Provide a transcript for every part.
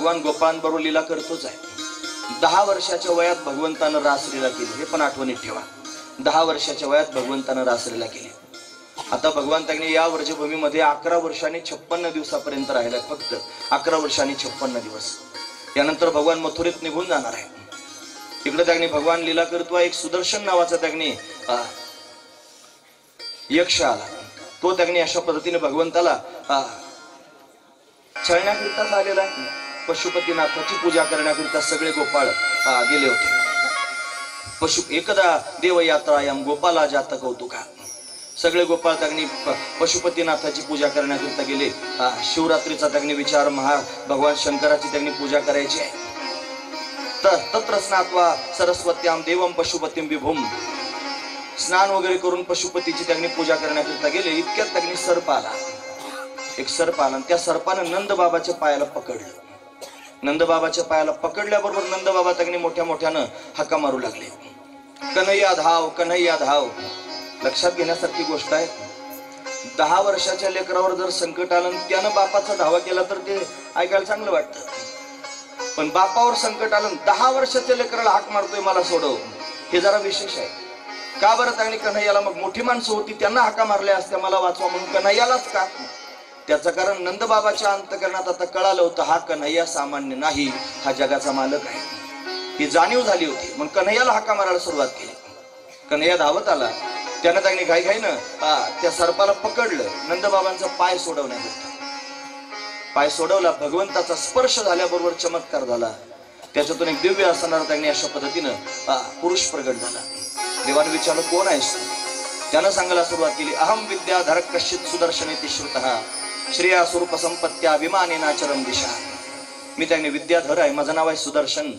भगवान गोपाळांबरोबर लीला करतोच आहे. 10 वर्षाच्या वयात भगवंतानं रासलीला केली, हे पण आठवणीत ठेवा. 10 वर्षाच्या वयात भगवंतानं रासलीला केली. आता भगवान त्यांनी या व्रजभूमीमध्ये 11 वर्षांनी 56 दिवसापर्यंत राहिलाय. फक्त 11 वर्षांनी 56 दिवस. यानंतर भगवान मथुरेत निघून जाणार आहे. इकडे त्यांनी भगवान लीला करतो. एक सुदर्शन नावाचा त्यांनी यक्ष आला. तो त्यांनी अशा पद्धतीने भगवंताला छळण्याकरिता आलेला आहे. पशुपतीनाथाची पूजा करण्याकरिता सगळे गोपाळ गेले होते. एकदा देवयात्रायाम गोपाला जात कौतुका. सगळे गोपाळ त्यांनी पशुपतीनाथाची पूजा करण्याकरिता गेले. शिवरात्रीचा त्यांनी विचार भगवान शंकराची त्यांनी पूजा करायची आहे. तर तत्र स्नात्वा सरस्वत्याम देवम पशुपतीम विभूम. स्नान वगैरे करून पशुपतीची त्यांनी पूजा करण्याकरिता गेले. इतक्यात त्यांनी सर्प आला. एक सर्प आला. त्या सर्पानं नंदबाबाच्या पायाला पकडलं. नंदबाबाच्या पायाला पकडल्याबरोबर नंदबाबा त्यांनी मोठ्या मोठ्यानं हाका मारू लागले. कन्हैया धाव, कन्हैया धाव. लक्षात घेण्यासारखी गोष्ट आहे. 10 वर्षाच्या लेकरावर जर संकट आलं त्यानं बापाचा धावा केला तर ते ऐकायला चांगलं वाटतं. पण बापावर संकट आलं 10 वर्षाच्या लेकराला हाक मारतोय मला सोडव, हे जरा विशेष आहे. का बरं? त्यांनी कन्हैयाला, मग मोठी माणसं होती त्यांना हाका मारल्या असत्या मला वाचवा म्हणून, कन्हैयालाच का? त्याचं कारण नंदबाबाच्या अंतकरणात आता कळालं होतं हा कन्हैया सामान्य नाही, हा जगाचा मालक आहे. ही जाणीव झाली होती. मग कन्हैयाला हाका मारायला सुरुवात केली. कन्हैया धावत आला. त्यानं त्यांनी घाईघाईनं त्या सर्पाला पकडलं. नंदबाबांचा पाय सोडवण्याकरता पाय सोडवला. भगवंताचा स्पर्श झाल्याबरोबर चमत्कार झाला. त्याच्यातून एक दिव्य असणारा त्यांनी अशा पद्धतीनं पुरुष प्रगट झाला. देवाने विचारलं कोण आहेस? त्यानं सांगायला सुरुवात केली. अहम विद्याधर कश्चित सुदर्शनेति श्रुतः श्रेया स्वरूप संपत्त्या विमानेनाचरम दिशा. मी त्यांनी विद्याधर आहे, माझं नाव आहे सुदर्शन.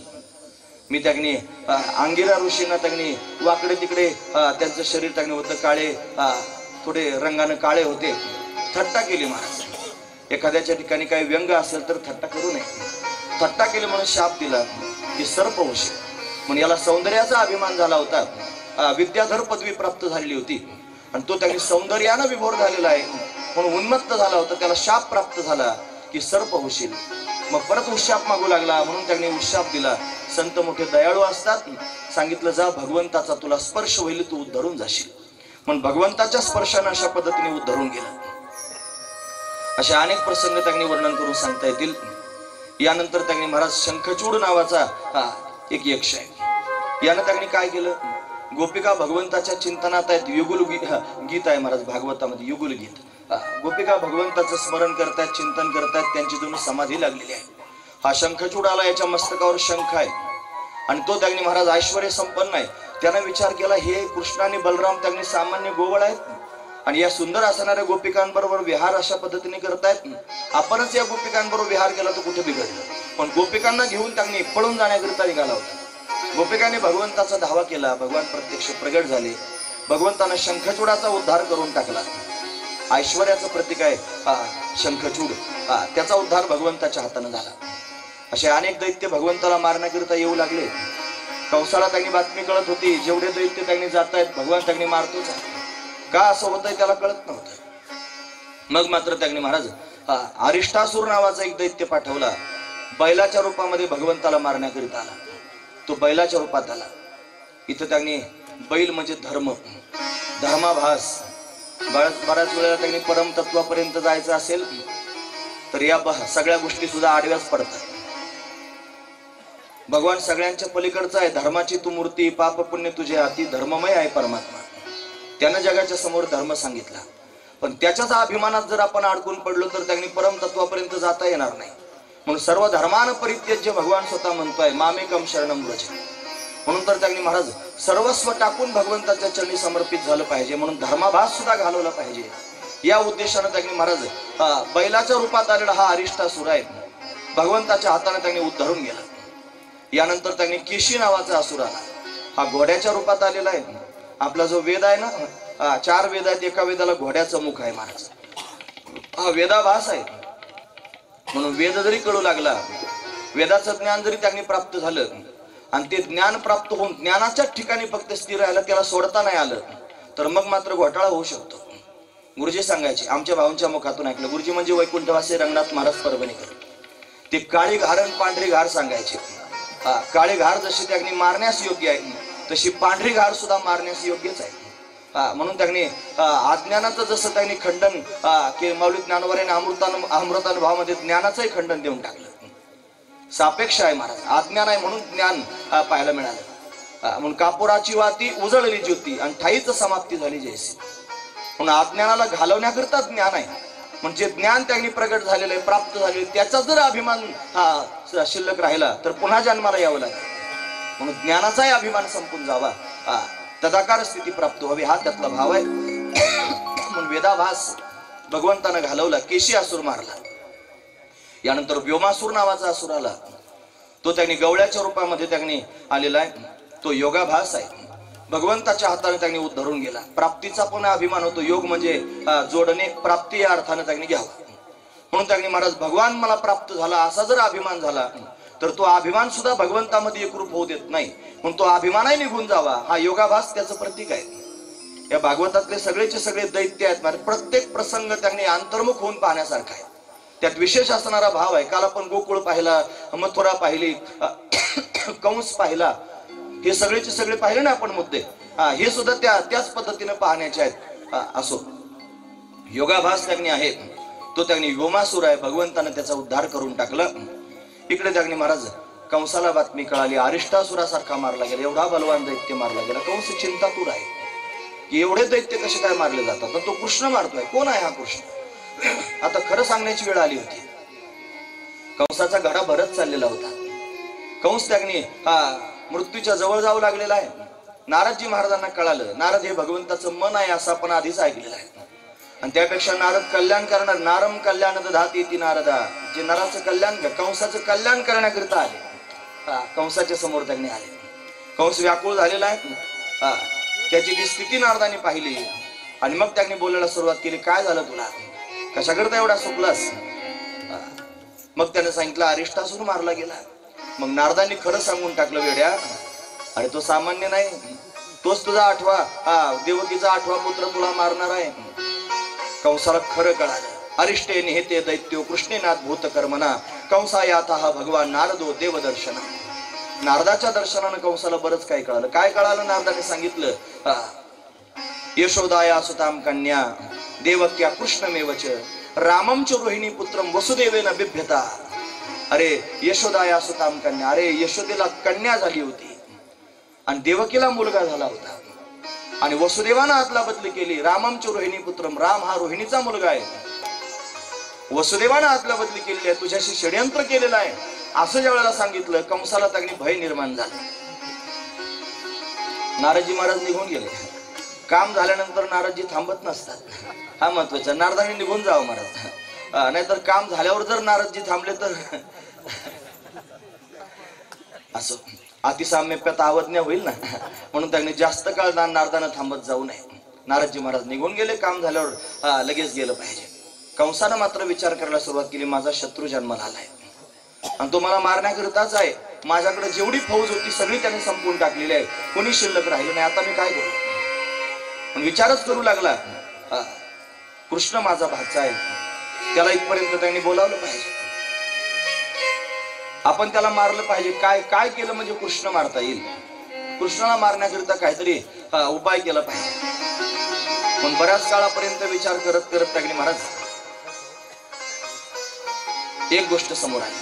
मी त्यांनी अंगिरा ऋषींना त्यांनी वाकडे तिकडे त्यांचं शरीर त्यांनी होतं काळे, थोडे रंगानं काळे होते. थट्टा केली महाराज. एखाद्याच्या ठिकाणी काही व्यंग असेल तर थट्टा करू नये. थट्टा केली म्हणून शाप दिला की सर्प होशील म्हणून. याला सौंदर्याचा अभिमान झाला होता. विद्याधर पदवी प्राप्त झालेली होती आणि तो त्यांनी सौंदर्यानं विभोर झालेला आहे म्हणून उन्मत्त झाला होता. त्याला शाप प्राप्त झाला की सर्प होशील. मग परत उशाप मागू लागला म्हणून त्यांनी उशाप दिला. संत मोठे दयाळू असतात. सांगितलं जा भगवंताचा तुला स्पर्श होईल, तू उद्धरून जाशील. म्हणून भगवंताच्या स्पर्शाने अशा पद्धतीने उद्धरून गेला. असे अनेक प्रसंग त्यांनी वर्णन करून सांगता येतील. यानंतर त्यांनी महाराज शंखचूड नावाचा एक यक्ष आहे. यानं त्यांनी काय केलं? गोपिका भगवंताच्या चिंतनात आहेत. युगुल गीत आहे महाराज भागवतामध्ये, युगुल गीत. गोपिका भगवंताचं स्मरण करतायत, चिंतन करतायत, त्यांची दोन समाधी लागलेली आहे. हा शंखचूड आला. याच्या मस्तकावर शंख आहे आणि तो त्यांनी महाराज ऐश्वर्य संपन्न आहे. त्यानं विचार केला हे कृष्ण आणि बलराम त्यांनी सामान्य गोवळ आहेत आणि या सुंदर असणाऱ्या गोपिकांबरोबर विहार अशा पद्धतीने करतायत. आपणच या गोपिकांबरोबर विहार केला तर कुठे बिघडलं. पण गोपिकांना घेऊन त्यांनी पळून जाण्याकरिता निघाला होता. गोपिकांनी भगवंताचा धावा केला. भगवान प्रत्यक्ष प्रगट झाले. भगवंतानं शंखचूडाचा उद्धार करून टाकला. ऐश्वर्याचं प्रतीक आहे शंखचूड. त्याचा उद्धार भगवंताच्या हाताने झाला. असे अनेक दैत्य भगवंताला मारण्याकरिता येऊ लागले. कंसाला त्यांनी बातमी कळत होती जेवढे दैत्य त्यांनी जात आहेत भगवान त्यांनी मारतोच आहे. का असं होतंय त्याला कळत नव्हतं. मग मात्र त्यांनी महाराज अरिष्टासूर नावाचा एक दैत्य पाठवला. बैलाच्या रूपामध्ये भगवंताला मारण्याकरिता आला. तो बैलाच्या रूपात आला. इथं त्यांनी बैल म्हणजे धर्म, धर्माभास. बऱ्याच वेळेला त्यांनी परमतत्वापर्यंत जायचं असेल तर या सगळ्या गोष्टी सुद्धा आडव्याच पडतात. भगवान सगळ्यांच्या पलीकडचा आहे. धर्माची तू मूर्ती, पाप पुण्य तुझे हाती, धर्ममय आहे परमात्मा. त्यानं जगाच्या समोर धर्म सांगितला. पण त्याच्याच अभिमानात जर आपण अडकून पडलो तर त्यांनी परमतत्वापर्यंत जाता येणार नाही. म्हणून सर्व धर्मान परित्यज्य भगवान स्वतः म्हणतोय मामेकम शरणम व्रज. म्हणून तर त्यांनी महाराज सर्वस्व टाकून भगवंताच्या चरणी समर्पित झालं पाहिजे. म्हणून धर्माभास सुद्धा घालवला पाहिजे. या उद्देशाने त्यांनी महाराज बैलाच्या रूपात आलेला हा अरिष्टासूर आहे भगवंताच्या हाताने त्यांनी उद्धरून गेला. यानंतर त्यांनी केशी नावाचा असुर आला. हा घोड्याच्या रूपात आलेला आहे. आपला जो वेद आहे ना, 4 वेद आहेत. एका वेदाला घोड्याचं मुख आहे महाराज. हा वेदाभास आहे. म्हणून वेद जरी कळू लागला, वेदाचं ज्ञान जरी त्यांनी प्राप्त झालं आणि ते ज्ञान प्राप्त होऊन ज्ञानाच्याच ठिकाणी फक्त स्थिर राहिलं, त्याला सोडता नाही आलं तर मग मात्र घोटाळा होऊ शकतो. गुरुजी सांगायचे, आमच्या भावांच्या मुखातून ऐकलं. गुरुजी म्हणजे वैकुंठवासी रंगनाथ महाराज परभणीकर. ते काळी घार आणि पांढरी घार सांगायचे. काळी घार जशी त्यांनी मारण्यास योग्य आहे तशी पांढरी घार सुद्धा मारण्यास योग्यच आहे. म्हणून त्यांनी अज्ञानाचं जसं त्यांनी खंडन की मौलिक ज्ञानोबा अमृतानुभवामध्ये ज्ञानाचंही खंडन देऊन टाकलं. सापेक्ष आहे महाराज, अज्ञान आहे म्हणून ज्ञान पाहायला मिळालं. म्हणून कापुराची वाती उजळली ज्योती आणि ठाईच समाप्ती झाली जैसी. म्हणून अज्ञानाला घालवण्याकरता ज्ञान आहे. म्हणजे ज्ञान त्यांनी प्रगट झालेलं आहे, प्राप्त झालेलं, त्याचा जर अभिमान शिल्लक राहिला तर पुन्हा जन्माला यावं लागेल. म्हणून ज्ञानाचाही अभिमान संपून जावा, तदाकार स्थिती प्राप्त व्हावी, हा त्यातला भाव आहे. म्हणून वेदाभास भगवंतानं घालवला, केशी असुर मारला. यानंतर व्योमासूर नावाचा असुर आला. तो त्यांनी गवळ्याच्या रूपामध्ये त्यांनी आलेला आहे. तो योगाभास आहे. भगवंताच्या हाताने त्यांनी उद्धरून गेला. प्राप्तीचा पण अभिमान होतो. योग म्हणजे जोडणे, प्राप्ती या अर्थाने त्यांनी घ्यावा. म्हणून त्यांनी महाराज भगवान मला प्राप्त झाला असा जर अभिमान झाला तर तो अभिमान सुद्धा भगवंतामध्ये एकरूप होऊ देत नाही. म्हणून तो अभिमानही निघून जावा, हा योगाभास त्याचं प्रतीक आहे. या भागवतातले सगळेचे सगळे दैत्य आहेत. प्रत्येक प्रसंग त्यांनी अंतर्मुख होऊन पाहण्यासारखा आहे. त्यात विशेष असणारा भाव आहे. काल आपण गोकुळ पाहिला, मथुरा पाहिली, कंस पाहिला, हे सगळेचे सगळे पाहिले ना आपण मुद्दे. हे सुद्धा त्याच पद्धतीने पाहण्याचे आहेत. असो, योगाभास त्यांनी आहे. तो त्यांनी व्योमासूर आहे. भगवंताने त्याचा उद्धार करून टाकला. इकडे त्यांनी महाराज कंसाला बातमी कळाली, अरिष्टासुरासारखा मारला गेला. एवढा बलवान दैत्य मारला गेला. कंस चिंतातूर आहे की एवढे दैत्य कसे काय मारले जातात. तर तो कृष्ण मारतोय. कोण आहे हा कृष्ण? आता खरं सांगण्याची वेळ आली होती. कंसाचा घडा भरत चाललेला होता. कंस त्यांनी मृत्यूच्या जवळ जाऊ लागलेला आहे. नारदजी महाराजांना कळालं. नारद हे भगवंताचं मन आहे असं आपण आधीच ऐकलेलं आहे. आणि त्यापेक्षा नारद कल्याण करणार, नारम कल्याण दधाती ती नारदा, जे नराचं कल्याण, कंसाचं कल्याण करण्याकरिता आले. कंसाच्या समोर त्यांनी आले. कंस व्याकुळ झालेला आहे. त्याची ती स्थिती नारदाने पाहिली आणि मग त्यांनी बोलायला सुरुवात केली. काय झालं तुला? कशाकरता एवढा सुकलास? मग त्याने सांगितलं अरिष्टासूर मारला गेला. मग नारदांनी खरं सांगून टाकलं, वेड्या, अरे तो सामान्य नाही, तोच तुझा देवकीचा 8वा पुत्र तुला मारणार आहे. कंसाला खरं कळालं. अरिष्टे निहते दैत्यो कृष्णेनाथ भूत कर्मना कंसायातः भगवान नारदो देवदर्शना. नारदाच्या दर्शनानं कंसाला बरंच काय कळालं. काय कळालं? नारदाने सांगितलं, यशोदाया सुताम कन्या देवक्या कृष्णमेवच रामम च रोहिणी पुत्रम वसुदेवेन बिभ्यता. अरे यशोदाया सुताम कन्या, अरे यशोदेला कन्या झाली होती आणि देवकीला मुलगा झाला होता. आणि वसुदेवानं आदला बदली केली. रामम च रोहिणी पुत्रम, राम हा रोहिणीचा मुलगा आहे. वसुदेवानं आदला बदली केलेली आहे, तुझ्याशी षड्यंत्र केलेलं आहे. असं ज्या वेळेला सांगितलं, कंसाला त्यांनी भय निर्माण झालं. नारदजी महाराज निघून गेले. काम झाल्यानंतर नारदजी थांबत नसतात, हा महत्वाचा. नारदांनी निघून जावं महाराज, नाहीतर काम झाल्यावर जर नारदजी थांबले तर असं अतिसाम्यप्यात अवज्ञा होईल ना. म्हणून त्यांनी जास्त काळ नारदानं थांबत जाऊ नये. नारदजी महाराज निघून गेले. काम झाल्यावर लगेच गेलं पाहिजे. कंसानं मात्र विचार करायला सुरुवात केली, माझा शत्रू जन्माला आलाय आणि तो मला मारण्याकरिताच आहे. माझ्याकडे जेवढी फौज होती सगळी त्यांनी संपवून टाकलेली आहे. कोणी शिल्लक राहिलं नाही. आता मी काय करू? पण विचारच करू लागला, कृष्ण माझा भाचा आहे, त्याला इथपर्यंत त्यांनी बोलावलं पाहिजे, आपण त्याला मारलं पाहिजे. काय काय केलं म्हणजे कृष्ण मारता येईल? कृष्णाला मारण्याकरिता काहीतरी उपाय केला पाहिजे. पण बऱ्याच काळापर्यंत विचार करत करत त्यांनी महाराज एक गोष्ट समोर आली.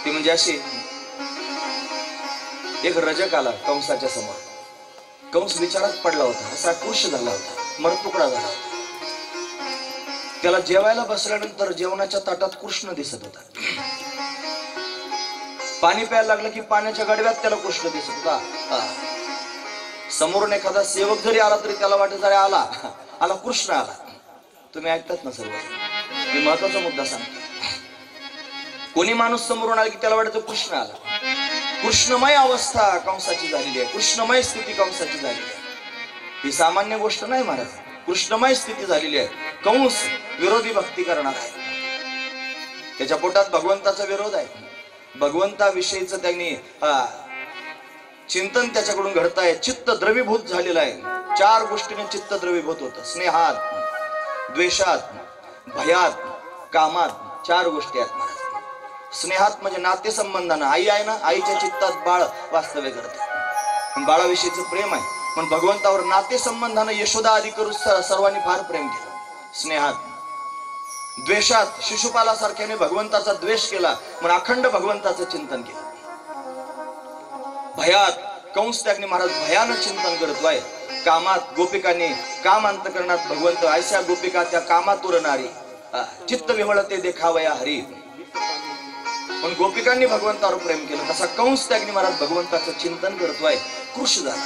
ती म्हणजे अशी, एक रजक आला कंसाच्या समोर. कंस विचारात पडला होता, असा कृश झाला होता, मरतुकडा झाला होता. त्याला जेवायला बसल्यानंतर जेवणाच्या ताटात कृष्ण दिसत होता. पाणी प्यायला लागलं की पाण्याच्या गडव्यात त्याला कृष्ण दिसत होता. समोरून एखादा सेवक जरी आला तरी त्याला वाटत जरी आला आला कृष्ण आला. तुम्ही ऐकतात ना सर्व? मी महत्वाचा मुद्दा सांगतो. कोणी माणूस समोरून आला की त्याला वाटतं कृष्ण आला. कृष्णमय अवस्था कंसाची झालेली आहे. कृष्णमय स्थिती कंसाची झालेली आहे. ही सामान्य गोष्ट नाही महाराज. कृष्णमय स्थिती झालेली आहे. कंस विरोधी भक्ती करणार आहे. त्याच्या पोटात भगवंताचा विरोध आहे. भगवंताविषयीचं त्यांनी चिंतन त्याच्याकडून घडताय. चित्त द्रवीभूत झालेलं आहे. 4 गोष्टीने चित्त द्रवीभूत होतं. स्नेहात, द्वेषात, भयात, कामात. 4 गोष्टी आहेत महाराज. स्नेहात म्हणजे नातेसंबंधानं आई आहे ना, आईच्या चित्तात बाळ वास्तव्य करते, बाळाविषयीचं प्रेम आहे. पण भगवंतावर नातेसंबंधानं यशोदा आदी करून सर्वांनी फार प्रेम केलं. स्नेहात, द्वेषात शिशुपालासारख्याने भगवंताचा द्वेष केला, पण अखंड भगवंताचं चिंतन केलं. भयात कंस त्याग्नी महाराज भयानं चिंतन करतोय. कामात गोपिकांनी काम अंतकरणात भगवंत ऐसा गोपिका त्या कामात उरणारी चित्त विहवळते देखावया हरी. पण गोपिकांनी भगवंतावर प्रेम केलं. तसा कंस त्याग्नी महाराज भगवंताचं चिंतन करतोय. कृश झाला.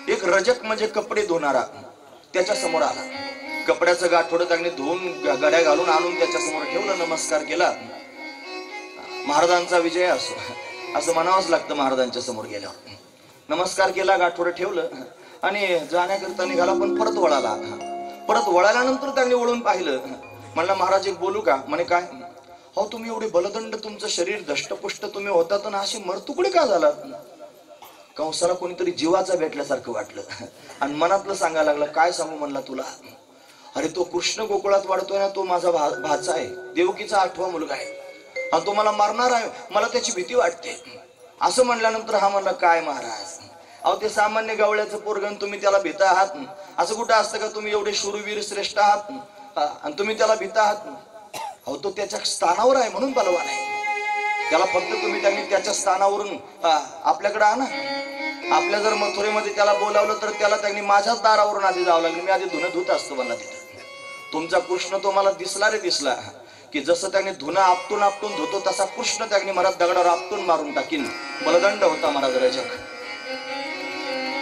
एक रजक म्हणजे कपडे धुणारा त्याच्या समोर आला. कपड्याचं गाठोडं त्याने धुवून गड्या घालून आणून त्याच्या समोर ठेवलं, नमस्कार केला. महाराजांचा विजय असो असं म्हणावंच लागतं. महाराजांच्या समोर गेल्यावर नमस्कार केला, गाठोडं ठेवलं आणि जाण्याकरता निघाला. पण परत वळाला. परत वळाल्यानंतर त्यांनी वळून पाहिलं. म्हणलं महाराज एक बोलू का? म्हणे काय? हो तुम्ही एवढे बलदंड, तुमचं शरीर धष्टपुष्ट तुम्ही होता, तर अशी मरतुकडे का झाला? कंसाला कोणीतरी जीवाचा भेटल्यासारखं वाटलं आणि मनातलं सांगायला लागलं. काय सांगू म्हणला तुला? अरे तो कृष्ण गोकुळात वाढतोय ना, तो माझा भाचा आहे, देवकीचा 8वा मुलगा आहे आणि तो मला मारणार आहे, मला त्याची भीती वाटते. असं म्हणल्यानंतर हा म्हणला काय महाराज, अहो ते सामान्य गवळ्याचं पोरगण, तुम्ही त्याला भीता आहात? असं कुठं असतं का? तुम्ही एवढे शूरवीर श्रेष्ठ आहात आणि तुम्ही त्याला भीता आहात? अहो तो त्याच्या स्थानावर आहे म्हणून बलवान आहे. त्याला फक्त तुम्ही त्यांनी त्याच्या स्थानावरून आपल्याकडे आणा. आपल्या जर मथुरेमध्ये त्याला बोलावलं तर त्याला त्यांनी माझ्याच दारावरून आधी जावं लागलं. मी आधी धुणं धुत असतो म्हणला तिथं. तुमचा कृष्ण तो मला दिसला रे दिसला की जसं त्याने धुणं आपटून आपटून धुतो तसा कृष्ण त्याने महाराज दगडावर आपटून मारून टाकीन. बलदंड होता महाराज रजक.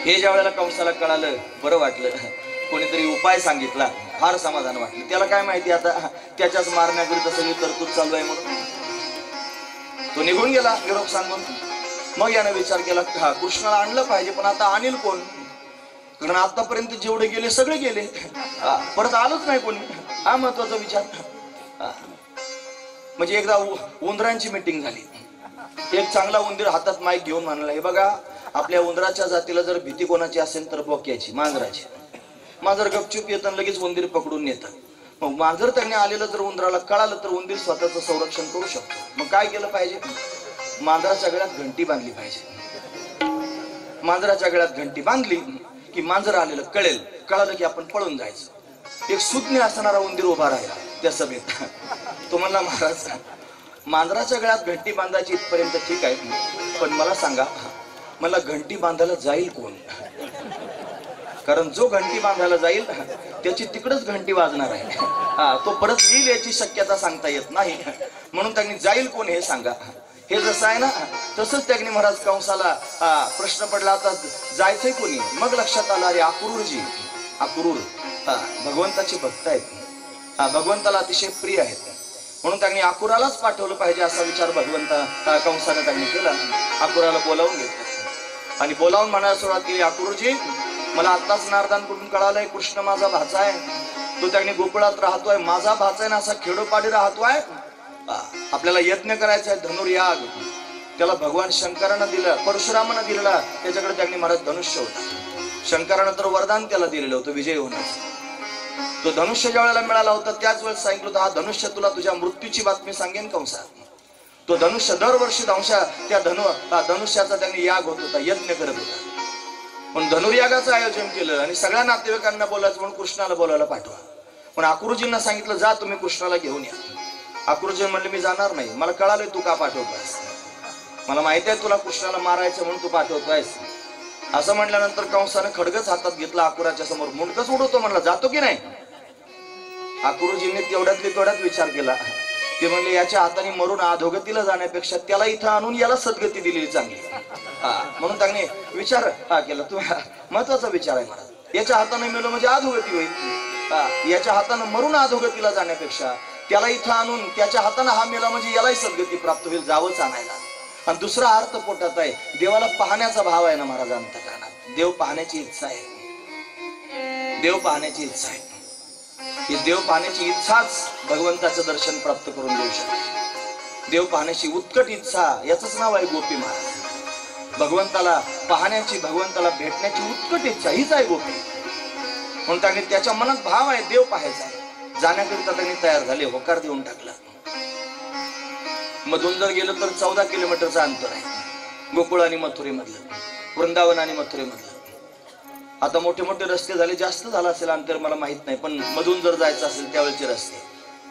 हे ज्या वेळेला कंसाला कळालं, बरं वाटलं. कोणीतरी उपाय सांगितला, फार समाधान वाटलं. त्याला काय माहिती आता त्याच्याच मारण्याकरिता सगळी तरतूद चालू आहे म्हणून. तो निघून गेला निरोप सांगून. मग याने विचार केला हा कृष्णाला आणलं पाहिजे, पण आता आणील कोण? कारण आतापर्यंत जेवढे गेले सगळे गेले, परत आलंच नाही कोणी. हा महत्वाचा विचार. म्हणजे एकदा उंदरांची मीटिंग झाली. एक चांगला उंदीर हातात माईक घेऊन म्हणाला, हे बघा आपल्या उंदराच्या जातीला जर भीती कोणाची असेल तर बोक्याची, मांजराची. मांजर गपचूप येतं लगेच उंदीर पकडून नेतं. मग मांजर त्यांनी आलेलं जर उंदराला कळालं तर उंदीर स्वतःचं संरक्षण करू शकतो. मग काय केलं पाहिजे? मांजराच्या गळ्यात घंटी बांधली पाहिजे. मांजराच्या गळ्यात घंटी बांधली की मांजर आलेलं कळालं की आपण पळून जायचं. एक सुज्ञ असणारा उंदीर उभा राहिला त्या सभेत. तो म्हणला महाराज मांजराच्या गळ्यात घंटी बांधायची इथपर्यंत ठीक आहे, पण मला सांगा मला घंटी बांधायला जाईल कोण? कारण जो घंटी बांधायला जाईल त्याची तिकडच घंटी वाजणार आहे. तो परत येईल याची शक्यता सांगता येत नाही. म्हणून त्यांनी जाईल कोण हे सांगा. हे जसं आहे ना तसंच त्यांनी महाराज कंसाला प्रश्न पडला, आता जायचंय कोणी? मग लक्षात आलं अरे अक्रूरजी. अक्रूर भगवंताचे भक्त आहेत, भगवंताला अतिशय प्रिय आहेत. म्हणून त्यांनी अक्रूरालाच पाठवलं पाहिजे असा विचार कंसाने त्यांनी केला. अक्रूराला बोलावून घेतलं आणि बोलावून म्हणायला सुरुवात केली, अक्रूरजी मला आत्ताच नारदांकडून कळालंय कृष्ण माझा भाचा आहे, तो त्यांनी गोकुळात राहतोय, माझा भाचा आहे ना असा खेडोपाडी राहतोय. आपल्याला यज्ञ करायचा आहे धनुर्याग. त्याला भगवान शंकरानं दिलं, परशुरामानं दिलेला. त्याच्याकडे त्यांनी महाराज धनुष्य होता. शंकरानं तर वरदान त्याला दिलेलं होतं विजय होण्याचं. तो धनुष्य ज्या वेळेला मिळाला होता त्याच वेळेस सांगितलं होतं हा धनुष्य तुला तुझ्या मृत्यूची बातमी सांगेन कंसा. तो धनुष्य दरवर्षी त्या धनुष्याचा त्यांनी याग होत होता, यज्ञ करत होता. पण धनुर्यागाचं आयोजन केलं आणि सगळ्या नातेवाईकांना बोलायचं म्हणून कृष्णाला बोलायला पाठवा. पण अक्रूरजींना सांगितलं जा तुम्ही कृष्णाला घेऊन या. अक्रूरजी म्हणले मी जाणार नाही, मला कळालंय तू का पाठवतोयस, मला माहिती आहे तुला कृष्णाला मारायचं म्हणून तू पाठवतोयस. असं म्हटल्यानंतर कंसाने खडगच हातात घेतला अक्रूराच्या समोर. मुंडकच उडवतो म्हणला, जातो की नाही? अक्रूरजींनी तेवढ्यात विचार केला. ते म्हणले याच्या हाताने मरून अधोगतीला जाण्यापेक्षा त्याला इथं आणून याला सद्गती दिलेली चांगली. म्हणून त्यांनी विचार केला. तुम्ही महत्वाचा विचार आहे महाराज. याच्या हाताने मेलो म्हणजे अधोगती होईल. याच्या हाताने मरून अधोगतीला जाण्यापेक्षा त्याला इथं आणून त्याच्या हाताने हा मेला म्हणजे यालाही सद्गती प्राप्त होईल, जावंच आणायला. आणि दुसरा अर्थ पोटात आहे, देवाला पाहण्याचा भाव आहे ना महाराज अंतःकरणात. देव पाहण्याची इच्छा आहे, देव पाहण्याची इच्छा आहे. ही देव पाहण्याची इच्छाच भगवंताचं दर्शन प्राप्त करून देऊ शकते. देव पाहण्याची उत्कट इच्छा याचंच नाव आहे गोपी महाराज. भगवंताला पाहण्याची, भगवंताला भेटण्याची उत्कट इच्छा हीच आहे गोपी. म्हणून त्यांनी त्याच्या मनात भाव आहे देव पाहायचा. जाण्याकरिता त्यांनी तयार झाले, होकार देऊन टाकला. मधून जर गेलं तर 14 किलोमीटरचं अंतर आहे गोकुळ आणि मथुरेमधलं, वृंदावन आणि मथुरेमधलं. आता मोठे मोठे रस्ते झाले, जास्त झालं असेल अंतर मला माहित नाही, पण मधून जर जायचं असेल त्यावेळेचे रस्ते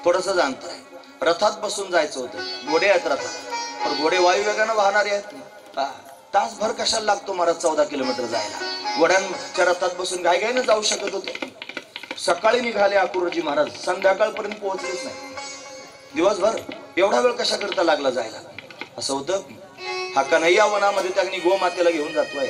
थोडंसं अंतर आहे. रथात बसून जायचं होतं, घोडे आहेत रथात, पण घोडे वायुवेगानं वाहणारे आहेत. तासभर कशाला लागतो महाराज 14 किलोमीटर जायला? घोड्यांच्या रथात बसून घाईघाईनं जाऊ शकत होते. सकाळी निघाले अक्रूरजी महाराज, संध्याकाळपर्यंत पोहोचलेच नाही. दिवसभर एवढा वेळ कशा करता लागला जायला? असं होतं. हा कन्हैया वनामध्ये त्यांनी गोमातेला घेऊन जातोय,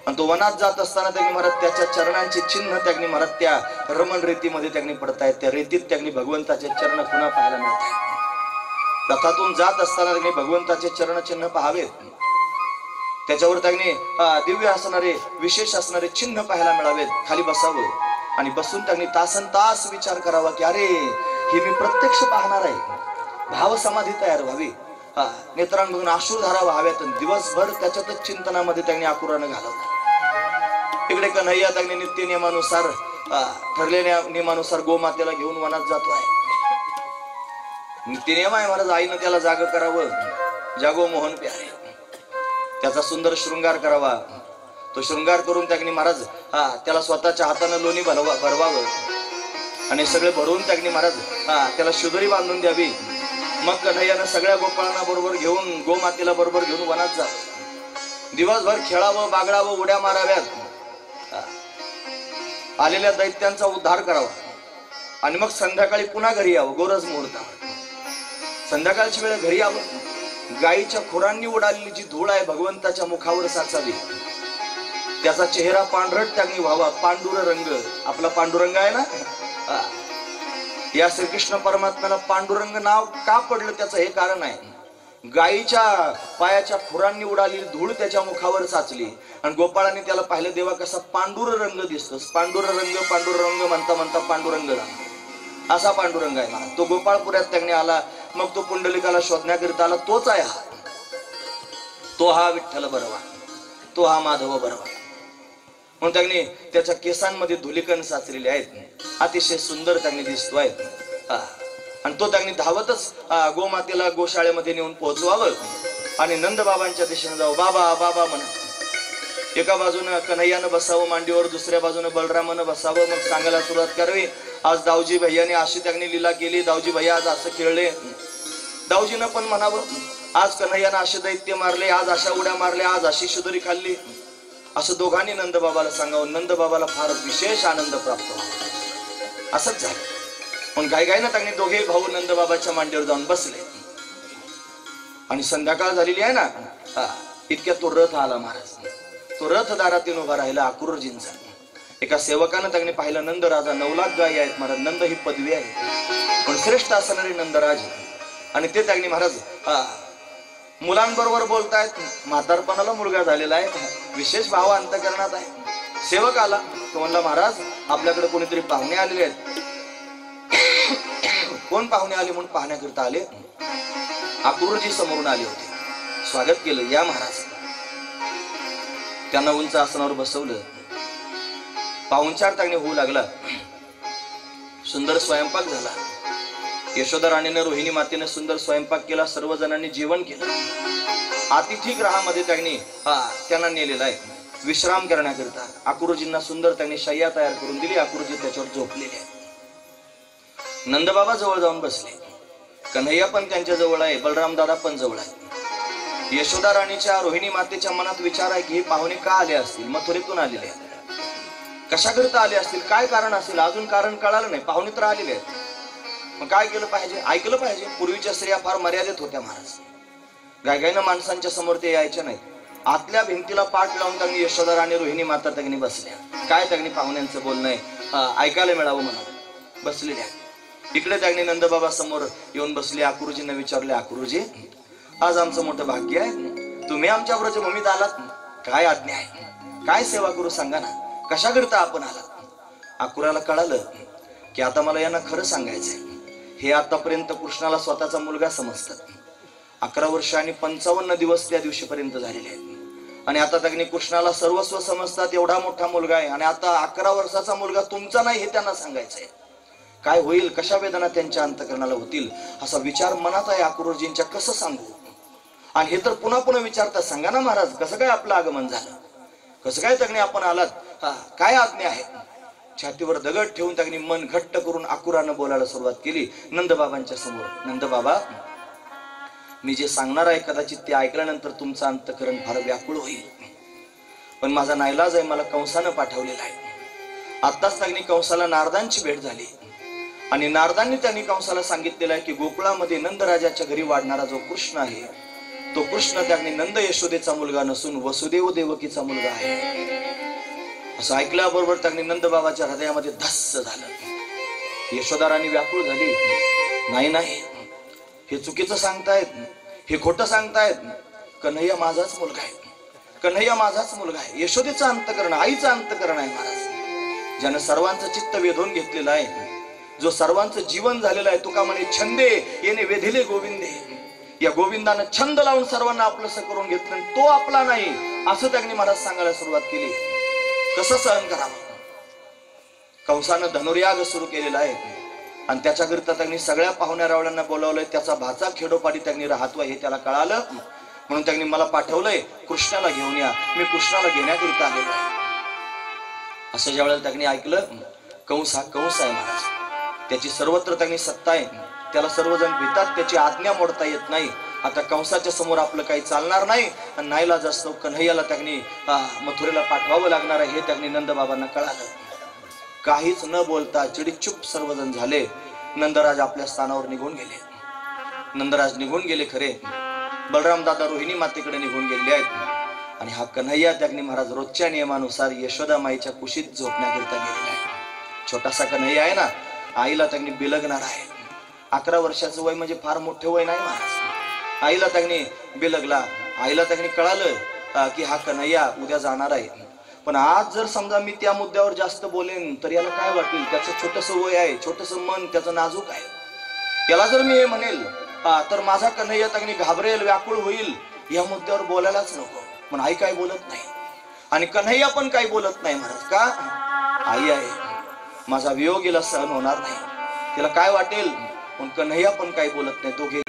आणि तो वनात जात असताना त्यांनी महाराज त्याच्या चरणांचे चिन्ह त्यांनी महाराज त्या रमण रेतीमध्ये त्यांनी पडतायत. त्या रेतीत त्यांनी भगवंताचे चरण पुन्हा पाहायला मिळत आहेत. रथातून जात असताना त्यांनी भगवंताचे चरण चिन्ह पाहावेत. त्याच्यावर त्यांनी दिव्य असणारे विशेष असणारे चिन्ह पाहायला मिळावेत. खाली बसावं आणि बसून त्यांनी तासन तास विचार करावा की अरे हे मी प्रत्यक्ष पाहणार आहे. भाव समाधी तयार व्हावी, नेत्रांमधून अश्रुधारा व्हाव्यात. दिवसभर त्याच्यातच चिंतनामध्ये त्यांनी अक्रूरानं घालवलं. इकडे कन्हैया त्यांनी नित्य नियमानुसार ठरलेल्या नियमानुसार गोमातेला घेऊन वनात जातो आहे. नित्य नियम आहे महाराज, आईनं त्याला जाग करावं, जागो मोहन प्यारे, त्याचा सुंदर शृंगार करावा. तो शृंगार करून त्यांनी महाराज त्याला स्वतःच्या हातानं लोणी भरवावं आणि सगळे भरून त्यांनी महाराज त्याला शुदरी बांधून द्यावी. मग कन्हैयानं सगळ्या गोपाळांना बरोबर घेऊन गोमातेला बरोबर घेऊन वनात जा. दिवसभर खेळावं, बागडावं, उड्या माराव्यात, आलेल्या दैत्यांचा उद्धार करावा आणि मग संध्याकाळी पुन्हा घरी यावं. गोरज मुहूर्तावर संध्याकाळची वेळ घरी यावं. गायीच्या खुरांनी उडालेली जी धूळ आहे भगवंताच्या मुखावर साचावी. त्याचा चेहरा पांढरट त्यांनी व्हावा. पांडुर रंग, आपला पांडुरंग आहे ना, या श्रीकृष्ण परमात्म्याला पांडुरंग नाव का पडलं त्याचं हे कारण आहे. गायीच्या पायाच्या खुरांनी उडालेली धूळ त्याच्या मुखावर साचली आणि गोपाळाने त्याला पाहिलं, देवा कसा पांडुर रंग दिसतोस. पांडुर रंग म्हणता म्हणता पांडुरंग झाला. असा पांडुरंग आहे मला. तो गोपाळपुऱ्यात त्यांनी आला. मग तो पुंडलिकाला शोधण्याकरिता आला. तोच आहे हा, तो हा विठ्ठल बरवा, तो हा माधव बरवा. म्हणून त्यांनी त्याच्या केसांमध्ये धुलिकण साचलेले आहेत, अतिशय सुंदर त्यांनी दिसतोय. आणि तो त्यांनी धावतच गोमातेला गोशाळेमध्ये नेऊन पोहोचवावं आणि नंद बाबांच्या दिशेने जावं. बाबा बाबा म्हणा. एका बाजूनं कन्हैयानं बसावं मांडीवर, दुसऱ्या बाजूनं बलरामानं बसावं. मग सांगायला सुरुवात करावी, आज दाऊजी भैयाने अशी त्यांनी लीला केली, दाऊजी भैया आज असं खेळले. दाऊजीनं पण म्हणावं, आज कन्हैयानं असे दैत्य मारले, आज अशा उड्या मारल्या, आज अशी शुदरी खाल्ली. असं दोघांनी नंद बाबाला सांगावं. नंद बाबाला फार विशेष आनंद प्राप्त व्हावा. असंच झालं. पण गायगायनं त्यांनी दोघे भाऊ नंद बाबाच्या मांडीवर जाऊन बसले आणि संध्याकाळ झालेली आहे ना, इतक्या तो रथ आला महाराज. तो रथ दारातून उभा राहिला अक्रूरजींचा. एका सेवकानं त्यांनी पाहिलं, नंद राजा 9 लाख गायी आहेत महाराज. नंद ही पदवी आहे, पण श्रेष्ठ असणारे नंदराज. आणि ते त्यांनी महाराज मुलांबरोबर बोलतायत. म्हातारपणाला मुलगा झालेला आहे, विशेष भाव अंतःकरणात आहे. सेवक आला, तो म्हणला, महाराज आपल्याकडे कोणीतरी पाहुणे आलेले आहेत. कोण पाहुणे आले म्हणून पाहण्याकरिता आले. अक्रूरजी समोरून आले होते. स्वागत केलं, या महाराज. त्यांना उंच आसनावर बसवलं. पाहुणचार त्यांनी होऊ लागला. सुंदर स्वयंपाक झाला. यशोदा राणीने रोहिणी मातेने सुंदर स्वयंपाक केला. सर्वजणांनी जेवण केलं. अतिथीगृहामध्ये त्यांना नेलेला आहे विश्राम करण्याकरिता. अक्रूरजींना सुंदर त्यांनी शय्या तयार करून दिली. अक्रूरजी त्याच्यावर झोपलेले आहेत. नंदबाबा जवळ जाऊन बसले. कन्हैया पण त्यांच्या जवळ आहे, बलराम दादा पण जवळ आहे. यशोदा राणीच्या रोहिणी मातेच्या मनात विचार आहे की हे पाहुणे का आले असतील, मथुरेतून आलेले आहेत, कशाकरिता आले असतील, काय कारण असेल. अजून कारण कळालं नाही, पाहुणे तर आलेले आहेत. मग काय केलं पाहिजे, ऐकलं पाहिजे. पूर्वीच्या स्त्रिया फार मर्यादित होत्या महाराज. गायगायनं माणसांच्या समोर ते यायच्या नाही. आतल्या भिंतीला पाठ लावून त्यांनी यशोदा राणी रोहिणी माता त्यांनी बसल्या. काय त्यांनी पाहुण्यांचं बोलणं आहे ऐकायला मिळावं म्हणून बसलेल्या. इकडे त्यांनी नंदबाबा समोर येऊन बसले. अक्रूरजींना विचारले, अक्रूरजी आज आमचं मोठं भाग्य आहे, तुम्ही आमच्या व्रजभूमीत आलात. काय आज्ञा आहे, काय सेवा करू सांगा ना, कशाकरिता आपण आलात. अक्रूराला कळालं की आता मला यांना खरं सांगायचंय. हे आतापर्यंत कृष्णाला स्वतःचा मुलगा समजतात. 11 वर्ष आणि 55 दिवस त्या दिवशीपर्यंत झालेले आहेत. आणि आता त्यांनी कृष्णाला सर्वस्व समजतात. एवढा मोठा मुलगा आहे आणि आता 11 वर्षाचा मुलगा तुमचा नाही हे त्यांना सांगायचंय. काय होईल, कशा वेदना त्यांच्या अंतकरणाला होतील, असा विचार मनात आहे अक्रूरजींच्या. कसं सांगू? आणि हे तर पुन्हा पुन्हा विचारतात, सांगा ना महाराज, कसं काय आपलं आगमन झालं, कसं काय तगणे आपण आलात, काय आज्ञा आहे? छातीवर दगड ठेवून त्यांनी मन घट्ट करून आकुरानं बोलायला सुरुवात केली नंदबाबांच्या समोर. नंदबाबा, मी जे सांगणार आहे कदाचित ते ऐकल्यानंतर तुमचं अंतकरण फार व्याकुळ होईल, पण माझा नाईलाज आहे, मला कंसानं पाठवलेला आहे. आत्ताच त्यांनी कंसाला नारदांची भेट झाली आणि नारदांनी त्यांनी कंसाला सांगितलेलं आहे की गोकुळामध्ये नंदराजाच्या घरी वाढणारा जो कृष्ण आहे तो कृष्ण त्यांनी नंद यशोदेचा मुलगा नसून वसुदेव देवकीचा मुलगा आहे. असं ऐकल्याबरोबर त्यांनी नंदबाबाच्या हृदयामध्ये धस्स झालं. यशोदाराणी व्याकुळ झाली. नाही नाही, हे चुकीचं सांगतायत, हे खोटं सांगतायत. कन्हैया माझाच मुलगा आहे, कन्हैया माझाच मुलगा आहे. यशोदेचं अंतकरण, आईचं अंतकरण आहे महाराज, ज्यानं सर्वांचं चित्त वेधून घेतलेलं आहे, जो सर्वांचं जीवन झालेलं आहे. तुका म्हणे छंदे येणे वेधिले गोविंदे. या गोविंदानं छंद लावून सर्वांना आपलंसं करून घेतलं, तो आपला नाही असं त्यांनी महाराज सांगायला सुरुवात केली. कसं सहन करावं? कंसानं धनुर्याग सुरू केलेला आहे आणि त्याच्याकरिता त्यांनी सगळ्या पाहुण्या रावळ्यांना बोलावलंय. त्याचा भाचा खेडोपाडी त्यांनी राहतोय हे त्याला कळालं, म्हणून त्यांनी मला पाठवलंय, कृष्णाला घेऊन या. मी कृष्णाला घेण्याकरिता आलेलो आहे. असं ज्या वेळेला त्यांनी ऐकलं, कंस हा कंस आहे महाराज, त्याची सर्वत्र त्यांनी सत्ता आहे, त्याला सर्वजण भीतात, त्याची आज्ञा मोडता येत नाही. आता कंसाच्या समोर आपलं काही चालणार नाही आणि नाईलाज असतो कन्हैयाला त्यांनी मथुरेला पाठवावं लागणार आहे हे त्यांनी नंदबाबांना कळालं. काहीच न बोलता चिडीचूप सर्वजण झाले. नंदराज आपल्या स्थानावर निघून गेले. नंदराज निघून गेले खरे, बलराम दादा रोहिणी मातेकडे निघून गेले आहेत आणि हा कन्हैया त्यांनी महाराज रोजच्या नियमानुसार यशोदा माईच्या कुशीत झोपण्याकरिता गेलेला आहे. छोटासा कन्हैया आहे ना, आईला त्यांनी बिलगणार आहे. 11 वर्षाचं वय म्हणजे फार मोठे वय नाही महाराज. आईला त्यांनी बिलगला. आईला त्यांनी कळालं की हा कन्हैया उद्या जाणार आहे, पण आज जर समजा मी त्या मुद्द्यावर जास्त बोलेन तर याला काय वाटेल? त्याचं छोटंसं वय आहे, छोटंसं मन त्याचं नाजूक आहे. याला जर मी हे म्हणेल तर माझा कन्हैया त्यांनी घाबरेल, व्याकुळ होईल. या मुद्द्यावर बोलायलाच नको. पण आई काय बोलत नाही आणि कन्हैया पण काही बोलत नाही महाराज. का? आई आहे, माझा वियोग हिला सहन होणार नाही, तिला काय वाटेल? पण कन्हैया पण काही बोलत नाही. दोघे